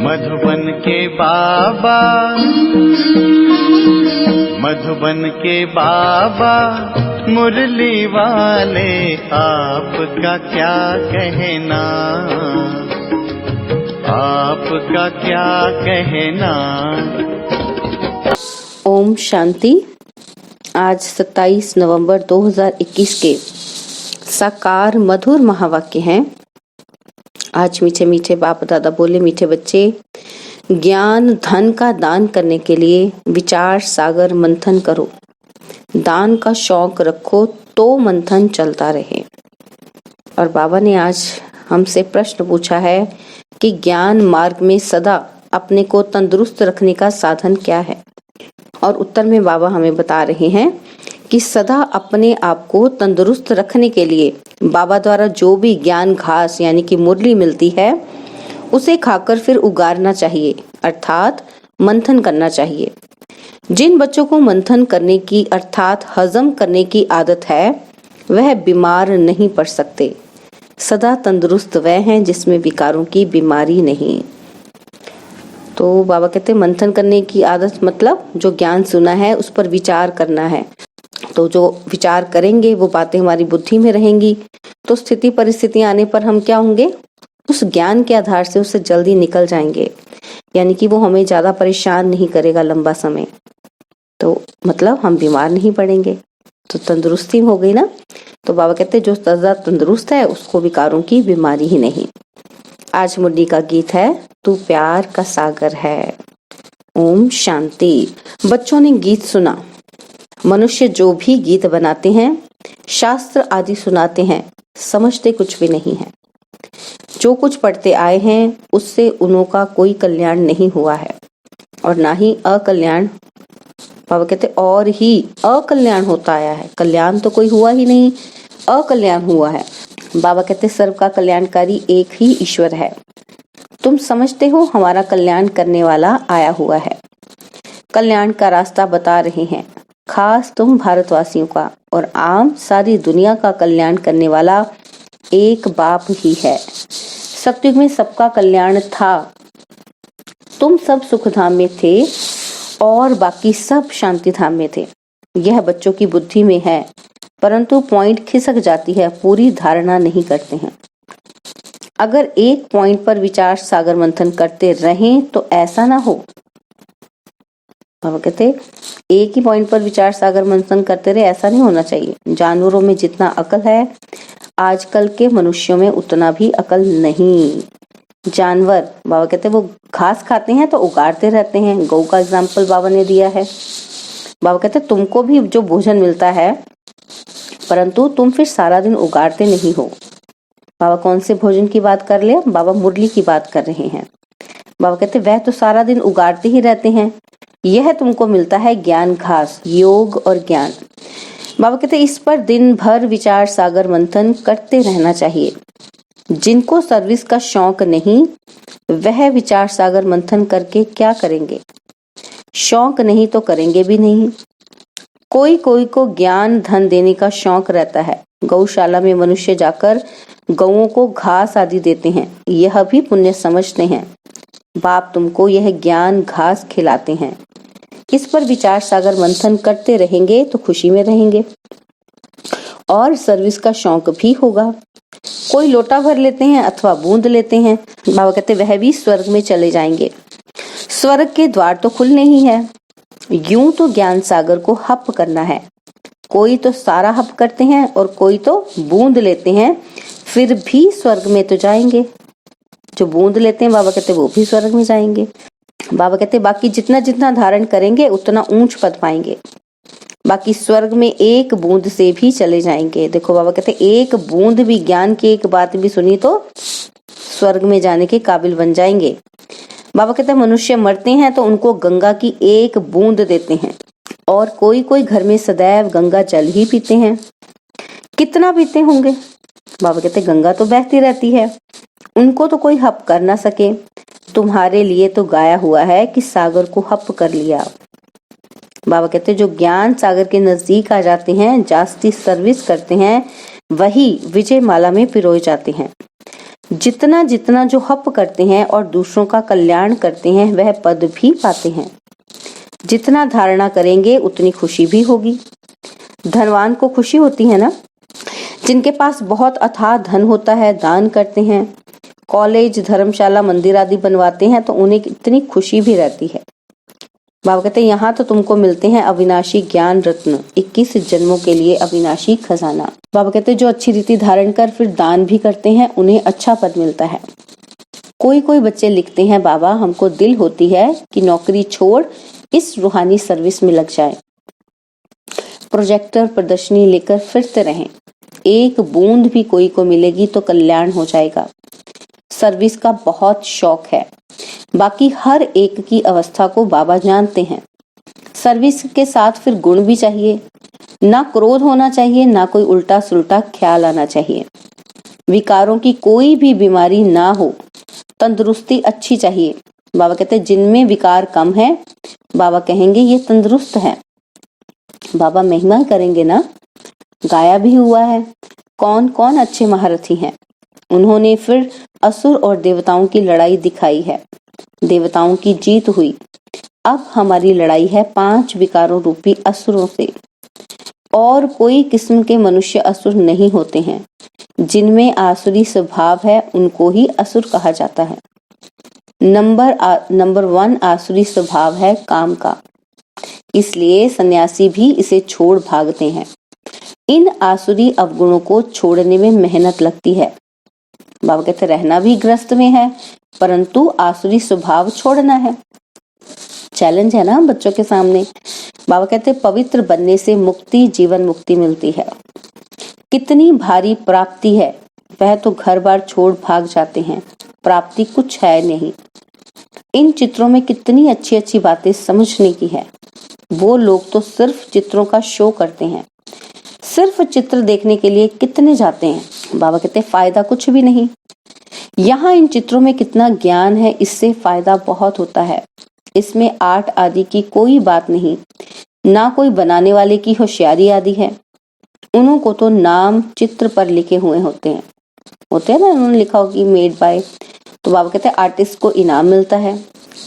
मधुबन के बाबा, मधुबन के बाबा मुरली वाले, आपका क्या कहना, आपका क्या कहना। ओम शांति। आज 27 नवंबर 2021 के साकार मधुर महावाक्य हैं। आज मीठे मीठे बाप दादा बोले, मीठे बच्चे, ज्ञान धन का दान करने के लिए विचार सागर मंथन करो। दान का शौक रखो तो मंथन चलता रहे। और बाबा ने आज हमसे प्रश्न पूछा है कि ज्ञान मार्ग में सदा अपने को तंदुरुस्त रखने का साधन क्या है। और उत्तर में बाबा हमें बता रहे हैं कि सदा अपने आप को तंदुरुस्त रखने के लिए बाबा द्वारा जो भी ज्ञान घास यानी कि मुरली मिलती है उसे खाकर फिर उगारना चाहिए, अर्थात मंथन करना चाहिए। जिन बच्चों को मंथन करने की अर्थात हजम करने की आदत है वह बीमार नहीं पड़ सकते। सदा तंदुरुस्त वह हैं जिसमें विकारों की बीमारी नहीं। तो बाबा कहते मंथन करने की आदत मतलब जो ज्ञान सुना है उस पर विचार करना है। तो जो विचार करेंगे वो बातें हमारी बुद्धि में रहेंगी, तो स्थिति परिस्थितियां आने पर हम क्या होंगे, उस ज्ञान के आधार से उससे जल्दी निकल जाएंगे, यानी कि वो हमें ज्यादा परेशान नहीं करेगा लंबा समय। तो मतलब हम बीमार नहीं पड़ेंगे, तो तंदुरुस्ती हो गई ना। तो बाबा कहते जो सदा तंदुरुस्त है उसको विकारों की बीमारी ही नहीं। आज मुरली का गीत है, तू प्यार का सागर है। ओम शांति। बच्चों ने गीत सुना। मनुष्य जो भी गीत बनाते हैं, शास्त्र आदि सुनाते हैं, समझते कुछ भी नहीं है। जो कुछ पढ़ते आए हैं उससे उनका कोई कल्याण नहीं हुआ है और ना ही अकल्याण। बाबा कहते और ही अकल्याण होता आया है, कल्याण तो कोई हुआ ही नहीं, अकल्याण हुआ है। बाबा कहते सर्व का कल्याणकारी एक ही ईश्वर है। तुम समझते हो हमारा कल्याण करने वाला आया हुआ है, कल्याण का रास्ता बता रहे हैं। खास तुम भारतवासियों का और आम सारी दुनिया का कल्याण करने वाला एक बाप ही है। सतयुग में सबका कल्याण था, तुम सब सुख धाम में थे और बाकी सब शांति धाम में थे। यह बच्चों की बुद्धि में है, परंतु पॉइंट खिसक जाती है, पूरी धारणा नहीं करते हैं। अगर एक पॉइंट पर विचार सागर मंथन करते रहें तो ऐसा ना हो। बाबा कहते एक ही पॉइंट पर विचार सागर मंथन करते रहे, ऐसा नहीं होना चाहिए। जानवरों में जितना अकल है आजकल के मनुष्यों में उतना भी अकल नहीं। जानवर बाबा कहते वो घास खाते हैं तो उगाड़ते रहते हैं। गौ का एग्जाम्पल बाबा ने दिया है। बाबा कहते तुमको भी जो भोजन मिलता है परंतु तुम फिर सारा दिन उगाड़ते नहीं हो। बाबा कौन से भोजन की बात कर ले, बाबा मुरली की बात कर रहे हैं। बाबा कहते वह तो सारा दिन उगाड़ते ही रहते हैं, यह तुमको मिलता है ज्ञान घास, योग और ज्ञान। बाबा कहते इस पर दिन भर विचार सागर मंथन करते रहना चाहिए। जिनको सर्विस का शौक नहीं वह विचार सागर मंथन करके क्या करेंगे, शौक नहीं तो करेंगे भी नहीं। कोई कोई को ज्ञान धन देने का शौक रहता है। गौशाला में मनुष्य जाकर गौओं को घास आदि देते हैं, यह भी पुण्य समझते हैं। बाप तुमको यह ज्ञान घास खिलाते हैं। इस पर विचार सागर मंथन करते रहेंगे तो खुशी में रहेंगे और सर्विस का शौक भी होगा। कोई लोटा भर लेते हैं अथवा बूंद लेते हैं, बाबा कहते वह भी स्वर्ग में चले जाएंगे। स्वर्ग के द्वार तो खुलने ही है। यूं तो ज्ञान सागर को हप करना है। कोई तो सारा हप करते हैं और कोई तो बूंद लेते हैं, फिर भी स्वर्ग में तो जाएंगे। जो बूंद लेते हैं बाबा कहते वो भी स्वर्ग में जाएंगे। बाबा कहते बाकी जितना जितना धारण करेंगे उतना ऊंच पद पाएंगे। बाकी स्वर्ग में एक बूंद से भी चले जाएंगे। देखो बाबा कहते एक बूंद भी ज्ञान की एक बात भी सुनी तो स्वर्ग में जाने के काबिल बन जाएंगे। बाबा कहते मनुष्य मरते हैं तो उनको गंगा की एक बूंद देते हैं और कोई कोई घर में सदैव गंगा जल ही पीते हैं। कितना पीते होंगे? बाबा कहते गंगा तो बहती रहती है, उनको तो कोई हप कर ना सके। तुम्हारे लिए तो गाया हुआ है कि सागर को हप कर लिया। बाबा कहते जो ज्ञान सागर के नजदीक आ जाते हैं, जास्ती सर्विस करते हैं, वही विजय माला में पिरोए जाते हैं। जितना जितना जो हप करते हैं और दूसरों का कल्याण करते हैं वह पद भी पाते हैं। जितना धारणा करेंगे उतनी खुशी भी होगी। धनवान को खुशी होती है ना, जिनके पास बहुत अथाह धन होता है, दान करते हैं, कॉलेज, धर्मशाला, मंदिर आदि बनवाते हैं तो उन्हें इतनी खुशी भी रहती है। बाबा कहते हैं यहाँ तो तुमको मिलते हैं अविनाशी ज्ञान रत्न, 21 जन्मों के लिए अविनाशी खजाना। बाबा कहते हैं जो अच्छी रीति धारण कर फिर दान भी करते हैं उन्हें अच्छा पद मिलता है। कोई कोई बच्चे लिखते हैं, बाबा हमको दिल होती है कि नौकरी छोड़ इस रूहानी सर्विस में लग जाए, प्रोजेक्टर प्रदर्शनी लेकर फिरते रहें, एक बूंद भी कोई को मिलेगी तो कल्याण हो जाएगा। सर्विस का बहुत शौक है। बाकी हर एक की अवस्था को बाबा जानते हैं। सर्विस के साथ फिर गुण भी चाहिए, ना क्रोध होना चाहिए, ना कोई उल्टा सुल्टा ख्याल आना चाहिए। विकारों की कोई भी बीमारी ना हो, तंदुरुस्ती अच्छी चाहिए। बाबा कहते हैं जिनमें विकार कम है, बाबा कहेंगे ये तंदुरुस्त है। बाबा महिमा करेंगे ना, गाया भी हुआ है। कौन कौन अच्छे महारथी हैं, उन्होंने फिर असुर और देवताओं की लड़ाई दिखाई है। देवताओं की जीत हुई। अब हमारी लड़ाई है 5 विकारों रूपी असुरों से। और कोई किस्म के मनुष्य असुर नहीं होते हैं। जिनमें आसुरी स्वभाव है उनको ही असुर कहा जाता है। नंबर 1 आसुरी स्वभाव है काम का, इसलिए सन्यासी भी इसे छोड़ भागते हैं। इन आसुरी अवगुणों को छोड़ने में मेहनत लगती है। बाबा कहते रहना भी ग्रस्त में है, परंतु आसुरी स्वभाव छोड़ना है। चैलेंज है ना बच्चों के सामने। बाबा कहते पवित्र बनने से मुक्ति, जीवन मुक्ति मिलती है। कितनी भारी प्राप्ति है, वह तो घर बार छोड़ भाग जाते हैं, प्राप्ति कुछ है नहीं। इन चित्रों में कितनी अच्छी अच्छी बातें समझने की है। वो लोग तो सिर्फ चित्रों का शो करते हैं, सिर्फ चित्र देखने के लिए कितने जाते हैं। बाबा कहते फायदा कुछ भी नहीं। यहाँ इन चित्रों में कितना ज्ञान है, इससे फायदा बहुत होता है। इसमें आर्ट आदि की कोई बात नहीं, ना कोई बनाने वाले की होशियारी आदि है। उनको तो नाम चित्र पर लिखे हुए होते हैं ना, उन्होंने लिखा हो कि मेड बाय, तो बाबा कहते हैं आर्टिस्ट को इनाम मिलता है।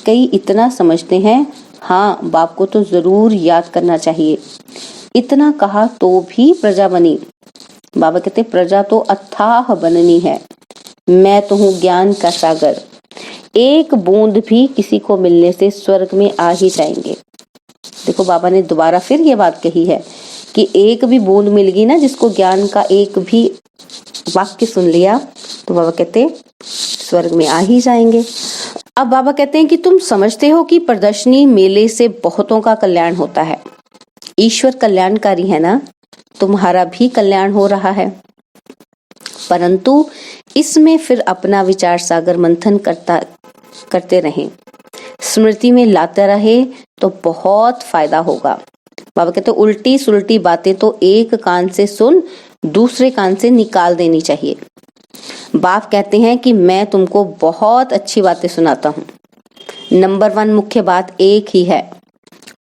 कई इतना समझते हैं, हाँ बाप को तो जरूर याद करना चाहिए। इतना कहा तो भी प्रजा बनी। बाबा कहते प्रजा तो अथाह बननी है। मैं तो हूँ ज्ञान का सागर, एक बूंद भी किसी को मिलने से स्वर्ग में आ ही जाएंगे। देखो बाबा ने दोबारा फिर ये बात कही है कि एक भी बूंद मिल गई ना, जिसको ज्ञान का एक भी वाक्य सुन लिया, तो बाबा कहते स्वर्ग में आ ही जाएंगे। अब बाबा कहते हैं कि तुम समझते हो कि प्रदर्शनी मेले से बहुतों का कल्याण होता है। ईश्वर कल्याणकारी है ना, तुम्हारा भी कल्याण हो रहा है, परंतु इसमें फिर अपना विचार सागर मंथन करते रहें, स्मृति में लाते रहे तो बहुत फायदा होगा। बाबा कहते उल्टी सुलटी बातें तो एक कान से सुन, दूसरे कान से निकाल देनी चाहिए। बाप कहते हैं कि मैं तुमको बहुत अच्छी बातें सुनाता हूँ। नंबर 1 मुख्य बात एक ही है,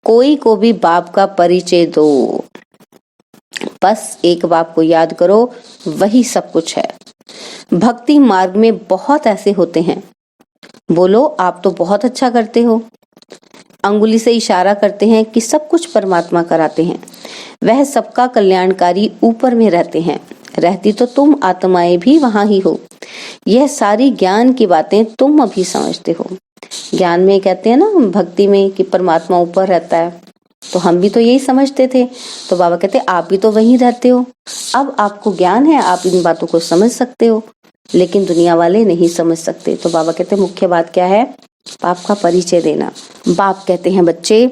कोई को भी बाप का परिचय दो। बस एक बाप को याद करो, वही सब कुछ है। भक्ति मार्ग में बहुत ऐसे होते हैं, बोलो आप तो बहुत अच्छा करते हो, अंगुली से इशारा करते हैं कि सब कुछ परमात्मा कराते हैं। वह सबका कल्याणकारी ऊपर में रहते हैं, रहती तो तुम आत्माएं भी वहां ही हो। यह सारी ज्ञान की बातें तुम अभी समझते हो। ज्ञान में कहते हैं ना, भक्ति में, कि परमात्मा ऊपर रहता है, तो हम भी तो यही समझते थे। तो बाबा कहते आप भी तो वहीं रहते हो। अब आपको ज्ञान है, आप इन बातों को समझ सकते हो, लेकिन दुनिया वाले नहीं समझ सकते। तो बाबा कहते मुख्य बात क्या है, बाप का परिचय देना। बाप कहते हैं बच्चे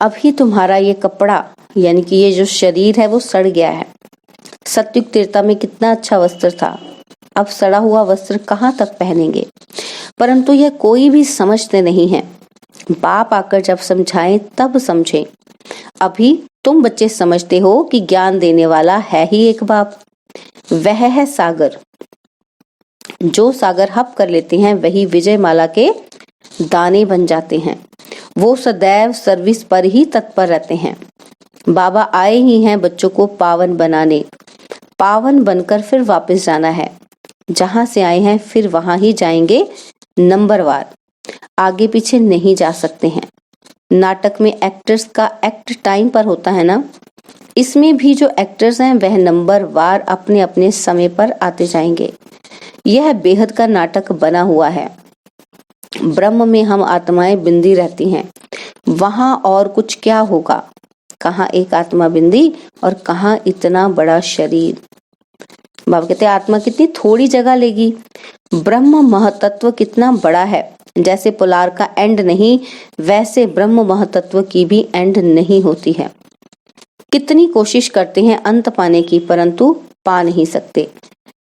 अभी तुम्हारा ये कपड़ा यानी कि ये जो शरीर है वो सड़ गया है। सत्युग त्रेता में कितना अच्छा वस्त्र था, अब सड़ा हुआ वस्त्र कहाँ तक पहनेंगे। परंतु यह कोई भी समझते नहीं है। बाप आकर जब समझाएं तब समझें। अभी तुम बच्चे समझते हो कि ज्ञान देने वाला है ही एक बाप, वह है सागर। जो सागर हप कर लेते हैं वही विजय माला के दाने बन जाते हैं। वो सदैव सर्विस पर ही तत्पर रहते हैं। बाबा आए ही हैं बच्चों को पावन बनाने, पावन बनकर फिर वापस जाना है। जहां से आए हैं फिर वहां ही जाएंगे, नंबरवार, आगे पीछे नहीं जा सकते हैं। नाटक में एक्टर्स का एक्ट टाइम पर होता है ना, इसमें भी जो एक्टर्स हैं वह नंबरवार अपने अपने समय पर आते जाएंगे। यह बेहद का नाटक बना हुआ है। ब्रह्म में हम आत्माएं बिंदी रहती हैं, वहां और कुछ क्या होगा, कहाँ एक आत्मा बिंदी और कहाँ इतना बड़ा शरीर। बाबा कहते हैं आत्मा कितनी थोड़ी जगह लेगी, ब्रह्म महतत्व कितना बड़ा है। जैसे पोलार का एंड नहीं, वैसे ब्रह्म महतत्व की भी एंड नहीं होती है। कितनी कोशिश करते हैं अंत पाने की, परंतु पा नहीं सकते।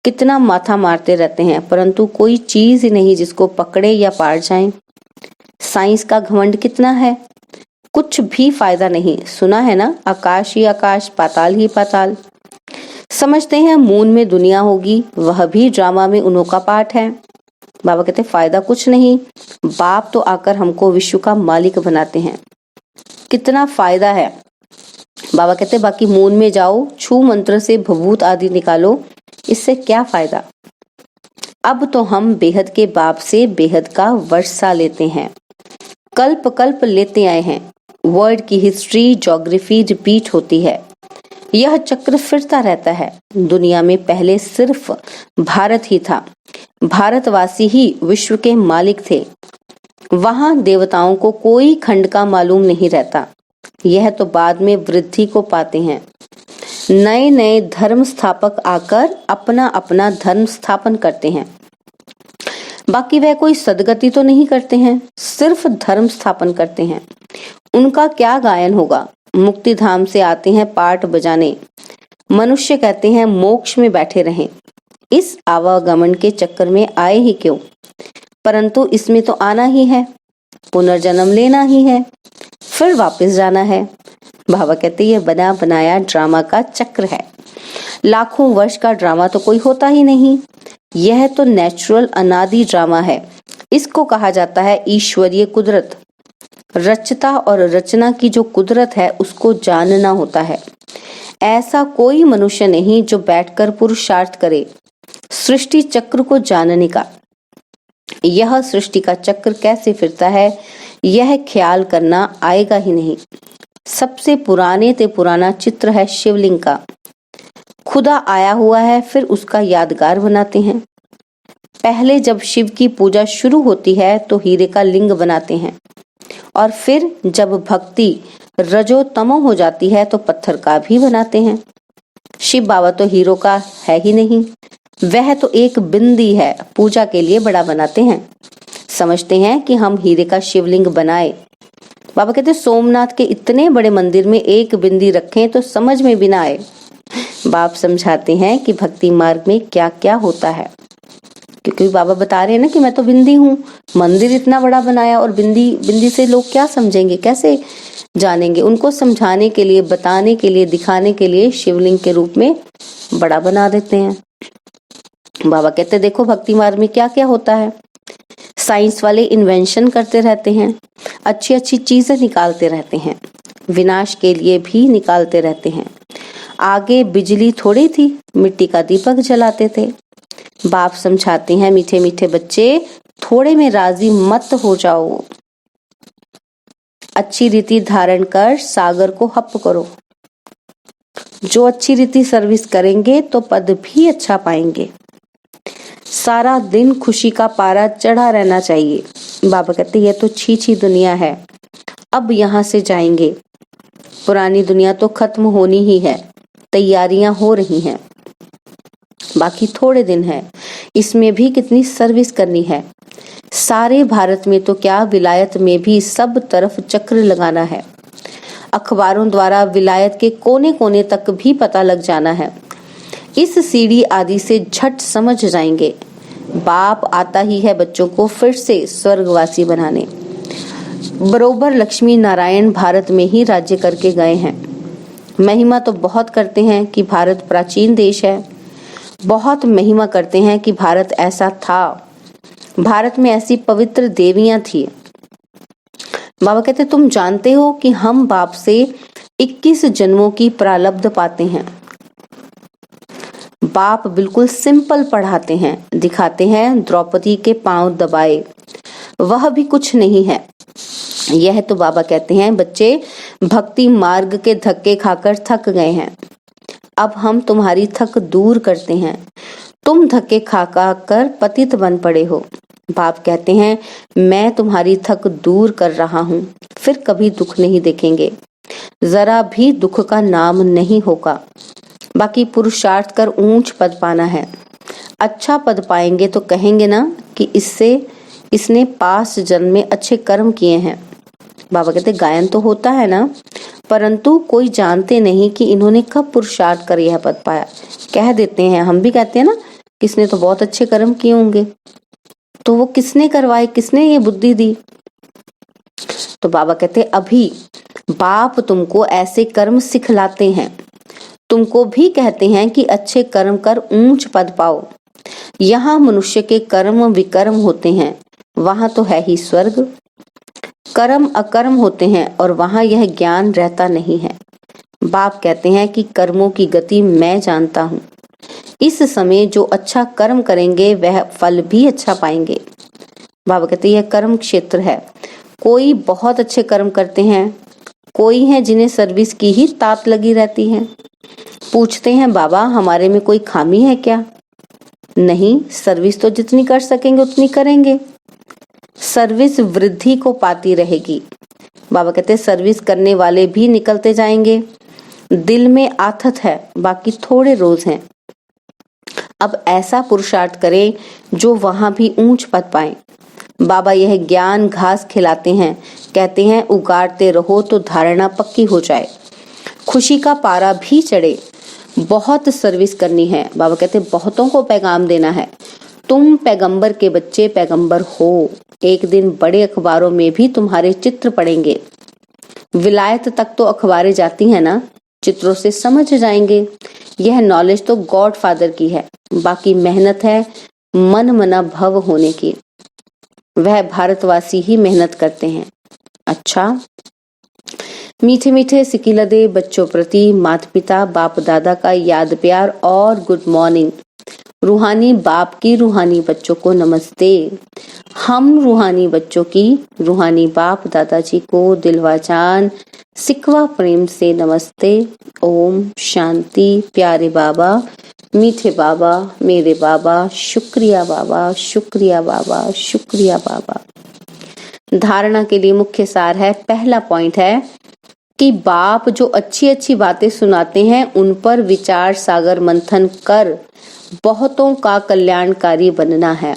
कितना माथा मारते रहते हैं, परंतु कोई चीज ही नहीं जिसको पकड़े या पार जाए। साइंस का घमंड कितना है, कुछ भी फायदा नहीं। सुना है ना, आकाश ही आकाश, पाताल ही पाताल। समझते हैं मून में दुनिया होगी, वह भी ड्रामा में उन्हों का पार्ट है। बाबा कहते फायदा कुछ नहीं, बाप तो आकर हमको विश्व का मालिक बनाते हैं। कितना फायदा है। बाबा कहते बाकी मून में जाओ, छू मंत्र से भभूत आदि निकालो, इससे क्या फायदा। अब तो हम बेहद के बाप से बेहद का वर्षा लेते हैं, कल्प कल्प लेते आए हैं। वर्ल्ड की हिस्ट्री ज्योग्राफी रिपीट होती है, यह चक्र फिरता रहता है। दुनिया में पहले सिर्फ भारत ही था, भारतवासी ही विश्व के मालिक थे। वहां देवताओं को कोई खंड का मालूम नहीं रहता, यह तो बाद में वृद्धि को पाते हैं। नए नए धर्म स्थापक आकर अपना अपना धर्म स्थापन करते हैं, बाकी वह कोई सदगति तो नहीं करते हैं, सिर्फ धर्म स्थापन करते हैं। उनका क्या गायन होगा। मुक्ति धाम से आते हैं पाठ बजाने, मनुष्य कहते हैं मोक्ष में बैठे रहें। इस आवागमन के चक्कर में आए ही क्यों, परंतु इसमें तो आना ही है, पुनर्जन्म लेना ही है, फिर वापस जाना है। बाबा कहते ये बना बनाया ड्रामा का चक्र है। लाखों वर्ष का ड्रामा तो कोई होता ही नहीं, यह तो नेचुरल अनादि ड्रामा है। इसको कहा जाता है ईश्वरीय कुदरत। रचता और रचना की जो कुदरत है उसको जानना होता है। ऐसा कोई मनुष्य नहीं जो बैठकर पुरुषार्थ करे सृष्टि चक्र को जानने का। यह सृष्टि का चक्र कैसे फिरता है यह ख्याल करना आएगा ही नहीं। सबसे पुराने ते पुराना चित्र है शिवलिंग का। खुदा आया हुआ है, फिर उसका यादगार बनाते हैं। पहले जब शिव की पूजा शुरू होती है तो हीरे का लिंग बनाते हैं, और फिर जब भक्ति रजो तमो हो जाती है तो पत्थर का भी बनाते हैं। शिव बाबा तो हीरो का है ही नहीं, वह तो एक बिंदी है, पूजा के लिए बड़ा बनाते हैं। समझते हैं कि हम हीरे का शिवलिंग बनाए। बाबा कहते सोमनाथ के इतने बड़े मंदिर में एक बिंदी रखें तो समझ में भी ना आए। बाप समझाते हैं कि भक्ति मार्ग में क्या क्या होता है, क्योंकि बाबा बता रहे हैं ना कि मैं तो बिंदी हूँ, मंदिर इतना बड़ा बनाया और बिंदी बिंदी से लोग क्या समझेंगे, कैसे जानेंगे। उनको समझाने के लिए, बताने के लिए, दिखाने के लिए शिवलिंग के रूप में बड़ा बना देते हैं। बाबा कहते देखो भक्ति मार्ग में क्या क्या होता है। साइंस वाले इन्वेंशन करते रहते हैं, अच्छी अच्छी चीजें निकालते रहते हैं, विनाश के लिए भी निकालते रहते हैं। आगे बिजली थोड़ी थी, मिट्टी का दीपक जलाते थे। बाप समझाते हैं मीठे मीठे बच्चे थोड़े में राजी मत हो जाओ, अच्छी रीति धारण कर सागर को हप करो। जो अच्छी रीति सर्विस करेंगे तो पद भी अच्छा पाएंगे। सारा दिन खुशी का पारा चढ़ा रहना चाहिए। बाबा कहते ये तो छी दुनिया है, अब यहाँ से जाएंगे। पुरानी दुनिया तो खत्म होनी ही है, तैयारियां हो रही हैं, बाकी थोड़े दिन है, इसमें भी कितनी सर्विस करनी है। सारे भारत में तो क्या, विलायत में भी सब तरफ चक्र लगाना है। अखबारों द्वारा विलायत के कोने कोने तक भी पता लग जाना है। इस सीढ़ी आदि से झट समझ जाएंगे। बाप आता ही है बच्चों को फिर से स्वर्गवासी बनाने। बरोबर लक्ष्मी नारायण भारत में ही राज्य करके गए हैं। महिमा तो बहुत करते हैं कि भारत प्राचीन देश है, बहुत महिमा करते हैं कि भारत ऐसा था, भारत में ऐसी पवित्र देवियां थी। बाबा कहते तुम जानते हो कि हम बाप से 21 जन्मों की प्रारब्ध पाते हैं। बाप बिल्कुल सिंपल पढ़ाते हैं, दिखाते हैं द्रौपदी के पांव दबाए, वह भी कुछ नहीं है। यह तो बाबा कहते हैं बच्चे भक्ति मार्ग के धक्के खाकर थक गए हैं, अब हम तुम्हारी थक दूर करते हैं। तुम धक्के खा कर पतित बन पड़े हो। बाप कहते हैं मैं तुम्हारी थक दूर कर रहा हूँ, फिर कभी दुख नहीं देखेंगे, जरा भी दुख का नाम नहीं होगा। बाकी पुरुषार्थ कर ऊंच पद पाना है। अच्छा पद पाएंगे तो कहेंगे ना कि इसने पास जन्म में अच्छे कर्म किए हैं। बाबा कहते गायन तो होता है ना, परंतु कोई जानते नहीं कि इन्होंने कब पुरुषार्थ कर यह पद पाया। कह देते हैं, हम भी कहते हैं ना, किसने तो बहुत अच्छे कर्म किए होंगे, तो वो किसने करवाए, किसने ये बुद्धि दी? तो बाबा कहते अभी बाप तुमको ऐसे कर्म सिखलाते हैं, तुमको भी कहते हैं कि अच्छे कर्म कर ऊंच पद पाओ। यहाँ मनुष्य के कर्म विकर्म होते हैं, वहां तो है ही स्वर्ग। कर्म अकर्म होते हैं और वहां यह ज्ञान रहता नहीं है। बाप कहते हैं कि कर्मों की गति मैं जानता हूँ। इस समय जो अच्छा कर्म करेंगे वह फल भी अच्छा पाएंगे। बाबा कहते यह कर्म क्षेत्र है। कोई बहुत अच्छे कर्म करते हैं, कोई है जिन्हें सर्विस की ही तात लगी रहती है। पूछते हैं बाबा हमारे में कोई खामी है क्या? नहीं, सर्विस तो जितनी कर सकेंगे उतनी करेंगे, सर्विस वृद्धि को पाती रहेगी। बाबा कहते सर्विस करने वाले भी निकलते जाएंगे, दिल में आथत है, बाकी थोड़े रोज हैं। अब ऐसा पुरुषार्थ करें जो वहां भी ऊंच पद पाए। बाबा यह ज्ञान घास खिलाते हैं, कहते हैं उगाड़ते रहो तो धारणा पक्की हो जाए, खुशी का पारा भी चढ़े। बहुत सर्विस करनी है। बाबा कहते बहुतों को पैगाम देना है। तुम पैगंबर के बच्चे पैगंबर हो, एक दिन बड़े अखबारों में भी तुम्हारे चित्र पड़ेंगे। विलायत तक तो अखबारें जाती हैं ना, चित्रों से समझ जाएंगे। यह नॉलेज तो गॉड फादर की है, बाकी मेहनत है मन मना भव होने की, वह भारतवासी ही मेहनत करते हैं। अच्छा, मीठे मीठे सिकिलदे बच्चों प्रति माता पिता बाप दादा का याद प्यार और गुड मॉर्निंग। रूहानी बाप की रूहानी बच्चों को नमस्ते। हम रूहानी बच्चों की रूहानी बाप दादाजी को दिलवा जान सिकवा प्रेम से नमस्ते। ओम शांति। प्यारे बाबा, मीठे बाबा, मेरे बाबा, शुक्रिया बाबा, शुक्रिया बाबा, शुक्रिया बाबा। धारणा के लिए मुख्य सार है, पहला पॉइंट है कि बाप जो अच्छी अच्छी बातें सुनाते हैं उन पर विचार सागर मंथन कर बहुतों का कल्याणकारी बनना है।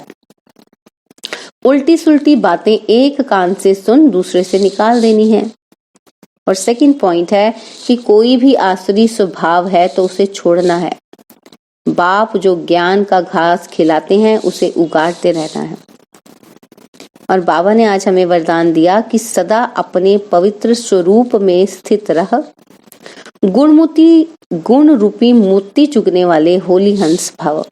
उल्टी सुल्टी बातें एक कान से सुन दूसरे से निकाल देनी है। और सेकंड पॉइंट है कि कोई भी आसुरी स्वभाव है तो उसे छोड़ना है। बाप जो ज्ञान का घास खिलाते हैं उसे उगाड़ते रहना है। और बाबा ने आज हमें वरदान दिया कि सदा अपने पवित्र स्वरूप में स्थित रह, गुण रूपी मोती चुगने वाले होली हंस भव।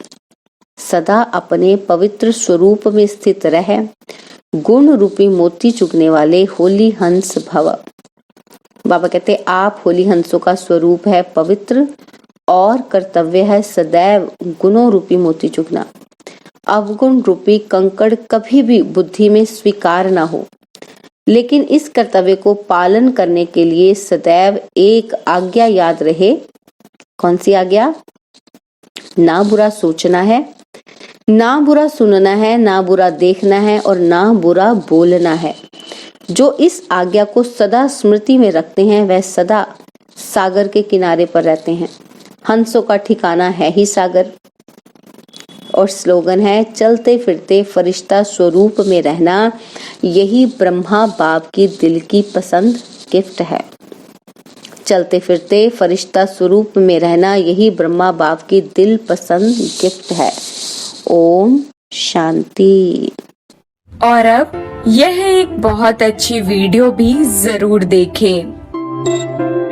सदा अपने पवित्र स्वरूप में स्थित रह, गुण रूपी मोती चुगने वाले होली हंस भव। बाबा कहते आप होली हंसों का स्वरूप है पवित्र और कर्तव्य है सदैव गुणों रूपी मोती चुगना। अवगुण रूपी कंकड़ कभी भी बुद्धि में स्वीकार ना हो, लेकिन इस कर्तव्य को पालन करने के लिए सदैव एक आज्ञा याद रहे। कौन सी आज्ञा? ना बुरा सोचना है, ना बुरा सुनना है, ना बुरा देखना है और ना बुरा बोलना है। जो इस आज्ञा को सदा स्मृति में रखते हैं वह सदा सागर के किनारे पर रहते हैं। हंसों का ठिकाना है ही सागर। और स्लोगन है, चलते फिरते फरिश्ता स्वरूप में रहना, यही ब्रह्मा बाप की दिल की पसंद गिफ्ट है। चलते फिरते फरिश्ता स्वरूप में रहना, यही ब्रह्मा बाप की दिल पसंद गिफ्ट है। ओम शांति। और अब यह एक बहुत अच्छी वीडियो भी जरूर देखें।